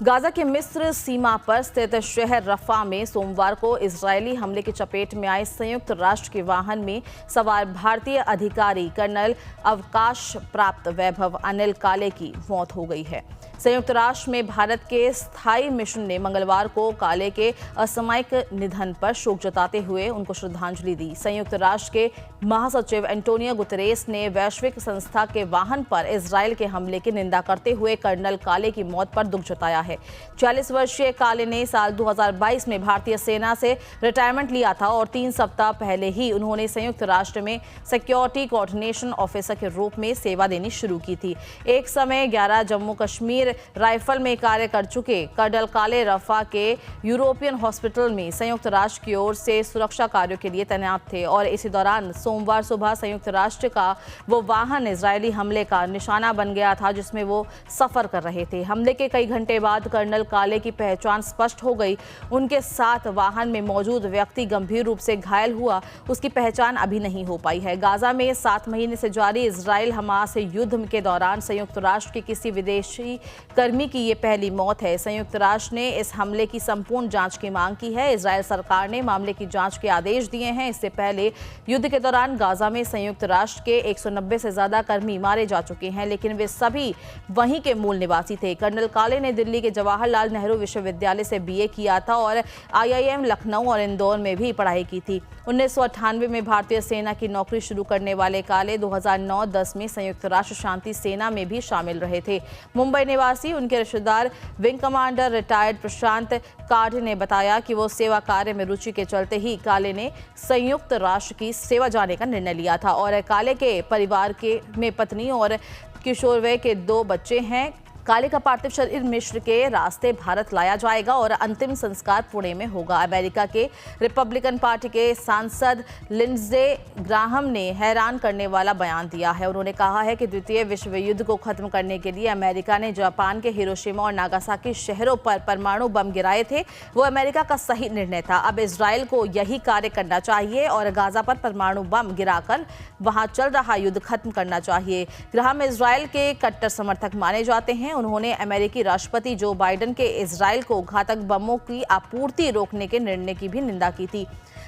Gaza के मिस्र सीमा पर स्थित शहर रफा में सोमवार को इजरायली हमले की चपेट में आए संयुक्त राष्ट्र के वाहन में सवार भारतीय अधिकारी कर्नल अवकाश प्राप्त वैभव अनिल काले की मौत हो गई है। संयुक्त राष्ट्र में भारत के स्थायी मिशन ने मंगलवार को काले के असामयिक निधन पर शोक जताते हुए उनको श्रद्धांजलि दी। संयुक्त राष्ट्र के महासचिव एंटोनियो गुतेरेस ने वैश्विक संस्था के वाहन पर इजरायल के हमले की निंदा करते हुए कर्नल काले की मौत पर दुख जताया है। 40 वर्षीय काले ने साल 2022 में भारतीय सेना से रिटायरमेंट लिया था और 3 सप्ताह पहले ही उन्होंने संयुक्त राष्ट्र में सिक्योरिटी कोऑर्डिनेशन ऑफिसर के रूप में सेवा देनी शुरू की थी। एक समय 11 जम्मू कश्मीर राइफल में कार्य कर चुके कर्नल काले रफा के यूरोपियन हॉस्पिटल में संयुक्त राष्ट्र की ओर से सुरक्षा कार्यों के लिए तैनात थे और इसी दौरान सोमवार सुबह संयुक्त राष्ट्र का वो वाहन इजरायली हमले का निशाना बन गया था जिसमें वो सफर कर रहे थे। हमले के कई घंटे बाद कर्नल काले की पहचान स्पष्ट हो गई। उनके साथ वाहन में मौजूद व्यक्ति गंभीर रूप से घायल हुआ, उसकी पहचान अभी नहीं हो पाई है। गाजा में 7 महीने से जारी इजराइल हमास युद्ध के दौरान संयुक्त राष्ट्र के किसी विदेशी कर्मी की ये पहली मौत है। संयुक्त राष्ट्र ने इस हमले की संपूर्ण जांच की मांग की है। इजरायल सरकार ने मामले की जांच के आदेश दिए हैं। इससे पहले युद्ध के दौरान गाजा में संयुक्त राष्ट्र के 190 से ज्यादा कर्मी मारे जा चुके हैं, लेकिन वे सभी वहीं के मूल निवासी थे। कर्नल काले ने दिल्ली के जवाहरलाल नेहरू विश्वविद्यालय से बीए किया था और आईआईएम लखनऊ और इंदौर में भी पढ़ाई की थी। 1998 में भारतीय सेना की नौकरी शुरू करने वाले काले 2009-10 में संयुक्त राष्ट्र शांति सेना में भी शामिल रहे थे। मुंबई निवासी उनके रिश्तेदार विंग कमांडर रिटायर्ड प्रशांत काढ़े ने बताया कि वो सेवा कार्य में रुचि के चलते ही काले ने संयुक्त राष्ट्र की सेवा जाने का निर्णय लिया था और काले के परिवार में पत्नी और किशोर वय के 2 बच्चे हैं। काले का पार्थिव शरीर मिस्र के रास्ते भारत लाया जाएगा और अंतिम संस्कार पुणे में होगा। अमेरिका के रिपब्लिकन पार्टी के सांसद लिंडजे ग्राहम ने हैरान करने वाला बयान दिया है। उन्होंने कहा है कि द्वितीय विश्व युद्ध को खत्म करने के लिए अमेरिका ने जापान के हिरोशिमा और नागासाकी शहरों पर परमाणु बम गिराए थे, वो अमेरिका का सही निर्णय था। अब इजरायल को यही कार्य करना चाहिए और गाजा पर परमाणु बम गिराकर वहां चल रहा युद्ध खत्म करना चाहिए। ग्राहम इजरायल के कट्टर समर्थक माने जाते हैं। उन्होंने अमेरिकी राष्ट्रपति जो बाइडेन के इजरायल को घातक बमों की आपूर्ति रोकने के निर्णय की भी निंदा की थी।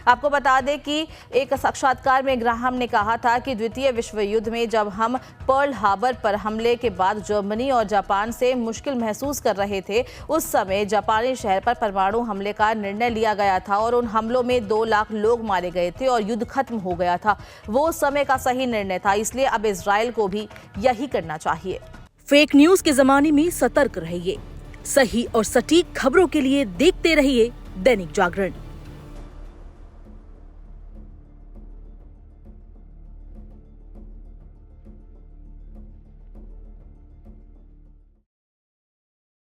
आपको बता दें कि एक साक्षात्कार में ग्राहम ने कहा था कि द्वितीय विश्व युद्ध में जब हम पर्ल हार्बर पर हमले के बाद जर्मनी और जापान से मुश्किल महसूस कर रहे थे, उस समय जापानी शहर पर परमाणु हमले का निर्णय लिया गया था और उन हमलों में 2 लाख लोग मारे गए थे और युद्ध खत्म हो गया था। वो उस समय का सही निर्णय था, इसलिए अब इजरायल को भी यही करना चाहिए। फेक न्यूज के जमाने में सतर्क रहिए। सही और सटीक खबरों के लिए देखते रहिए दैनिक जागरण।